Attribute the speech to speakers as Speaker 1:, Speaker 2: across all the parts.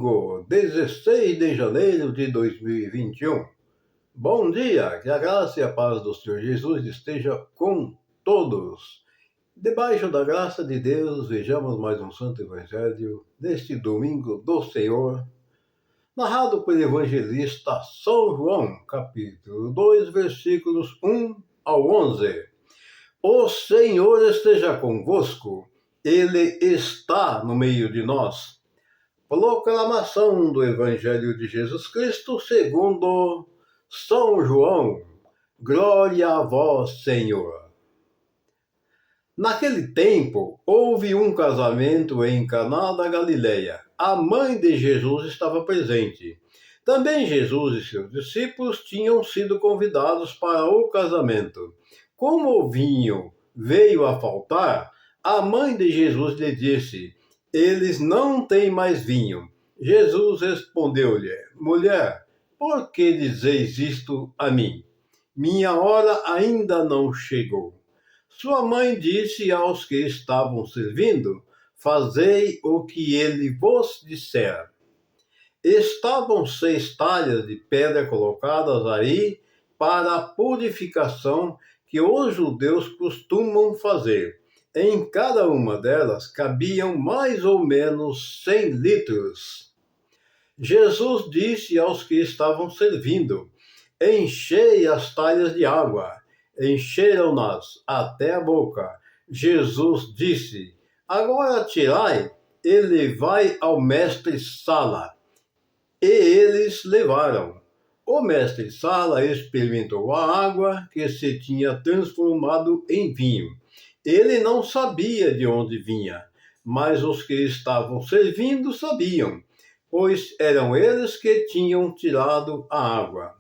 Speaker 1: domingo, 16 de janeiro de 2021. Bom dia, que a graça e a paz do Senhor Jesus esteja com todos. Debaixo da graça de Deus, vejamos mais um santo evangelho neste domingo do Senhor, narrado pelo evangelista São João, capítulo 2, versículos 1 ao 11. O Senhor esteja convosco, Ele está no meio de nós. Proclamação do Evangelho de Jesus Cristo segundo São João. Glória a vós, Senhor. Naquele tempo, houve um casamento em Caná da Galileia. A mãe de Jesus estava presente. Também Jesus e seus discípulos tinham sido convidados para o casamento. Como o vinho veio a faltar, a mãe de Jesus lhe disse: eles não têm mais vinho. Jesus respondeu-lhe: mulher, por que dizeis isto a mim? Minha hora ainda não chegou. Sua mãe disse aos que estavam servindo: fazei o que ele vos disser. Estavam 6 talhas de pedra colocadas aí para a purificação que os judeus costumam fazer. Em cada uma delas cabiam mais ou menos 100 litros. Jesus disse aos que estavam servindo: enchei as talhas de água. Encheram-nas até a boca. Jesus disse: agora tirai e levai ao mestre-sala. E eles levaram. O mestre-sala experimentou a água que se tinha transformado em vinho. Ele não sabia de onde vinha, mas os que estavam servindo sabiam, pois eram eles que tinham tirado a água.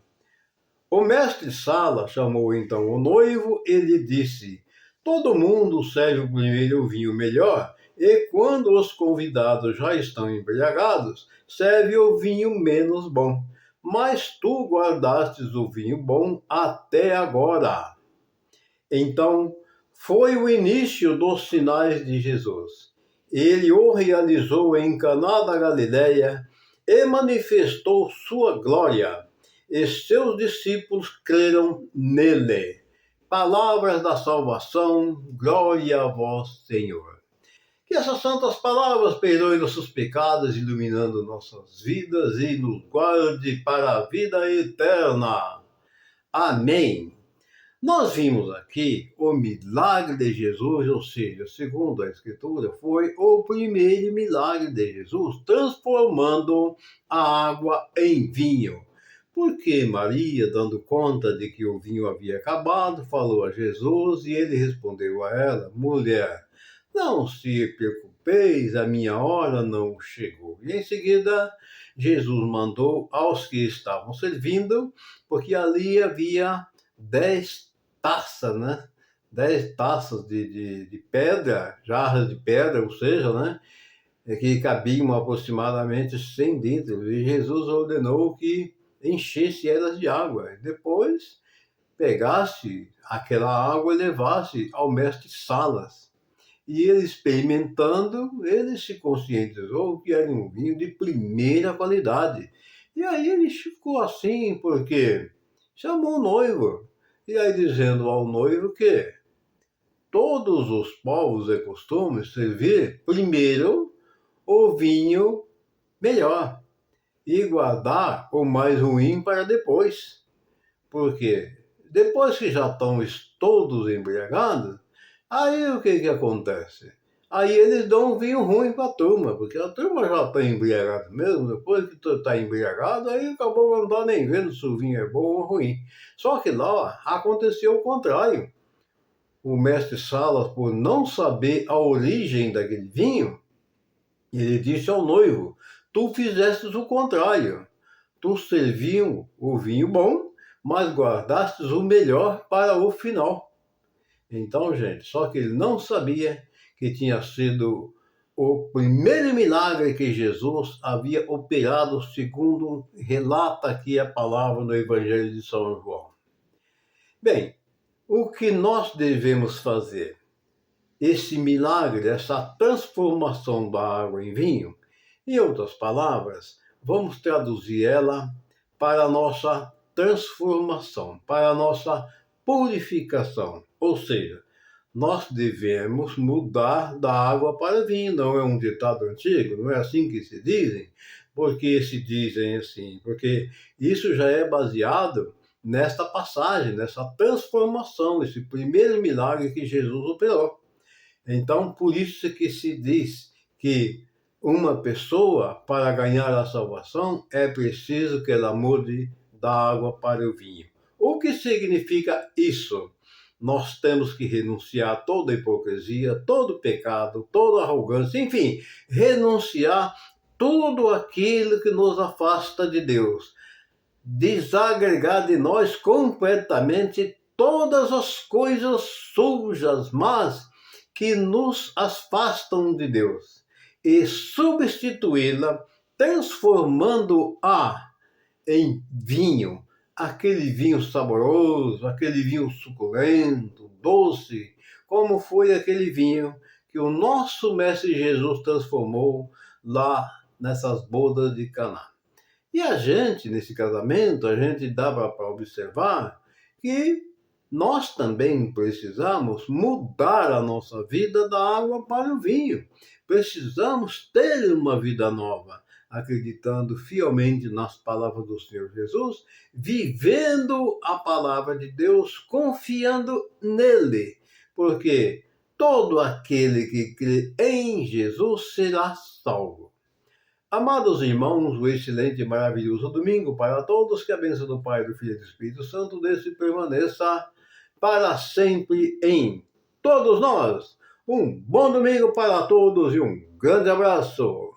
Speaker 1: O mestre-sala chamou então o noivo e lhe disse: todo mundo serve o primeiro vinho melhor, e quando os convidados já estão embriagados, serve o vinho menos bom. Mas tu guardastes o vinho bom até agora. Então, foi o início dos sinais de Jesus. Ele o realizou em Caná da Galileia e manifestou sua glória, e seus discípulos creram nele. Palavras da salvação, glória a vós, Senhor. Que essas santas palavras perdoem nossos pecados, iluminando nossas vidas e nos guarde para a vida eterna. Amém. Nós vimos aqui o milagre de Jesus, ou seja, segundo a Escritura, foi o primeiro milagre de Jesus, transformando a água em vinho. Porque Maria, dando conta de que o vinho havia acabado, falou a Jesus e ele respondeu a ela: mulher, não se preocupeis, a minha hora não chegou. E em seguida, Jesus mandou aos que estavam servindo, porque ali havia 10 taças, né? 10 taças de pedra, jarras de pedra, ou seja, né? Que cabiam aproximadamente 100 litros. E Jesus ordenou que enchesse elas de água. Depois, pegasse aquela água e levasse ao mestre-salas. E ele, experimentando, ele se conscientizou que era um vinho de primeira qualidade. E aí ele ficou assim, porque chamou o noivo. E aí dizendo ao noivo que todos os povos é costume servir primeiro o vinho melhor e guardar o mais ruim para depois. Porque depois que já estão todos embriagados, aí o que acontece? Aí eles dão um vinho ruim para a turma, porque a turma já está embriagada mesmo. Depois que tu está embriagado, aí acabou não está nem vendo se o vinho é bom ou ruim. Só que lá aconteceu o contrário. O mestre Salas, por não saber a origem daquele vinho, ele disse ao noivo: tu fizestes o contrário. Tu serviu o vinho bom, mas guardastes o melhor para o final. Então, gente, só que ele não sabia que tinha sido o primeiro milagre que Jesus havia operado, segundo relata aqui a palavra no Evangelho de São João. Bem, o que nós devemos fazer? Esse milagre, essa transformação da água em vinho, Em outras palavras, vamos traduzir ela para a nossa transformação, para a nossa purificação. Ou seja, nós devemos mudar da água para o vinho. Não é um ditado antigo, não é assim que se dizem? Por que se dizem assim? Porque isso já é baseado nesta passagem, nessa transformação, esse primeiro milagre que Jesus operou. Então, por isso que se diz que uma pessoa, para ganhar a salvação, é preciso que ela mude da água para o vinho. O que significa isso? Nós temos que renunciar a toda hipocrisia, todo pecado, toda arrogância, enfim, renunciar tudo aquilo que nos afasta de Deus, desagregar de nós completamente todas as coisas sujas, mas que nos afastam de Deus, e substituí-la, transformando-a em vinho, aquele vinho saboroso, aquele vinho suculento, doce, como foi aquele vinho que o nosso Mestre Jesus transformou lá nessas bodas de Caná. E a gente, nesse casamento, a gente dá para observar que nós também precisamos mudar a nossa vida da água para o vinho. Precisamos ter uma vida nova, acreditando fielmente nas palavras do Senhor Jesus, vivendo a palavra de Deus, confiando nele, porque todo aquele que crê em Jesus será salvo. Amados irmãos, um excelente e maravilhoso domingo para todos, que a bênção do Pai, do Filho e do Espírito Santo desça e permaneça para sempre em todos nós. Um bom domingo para todos e um grande abraço.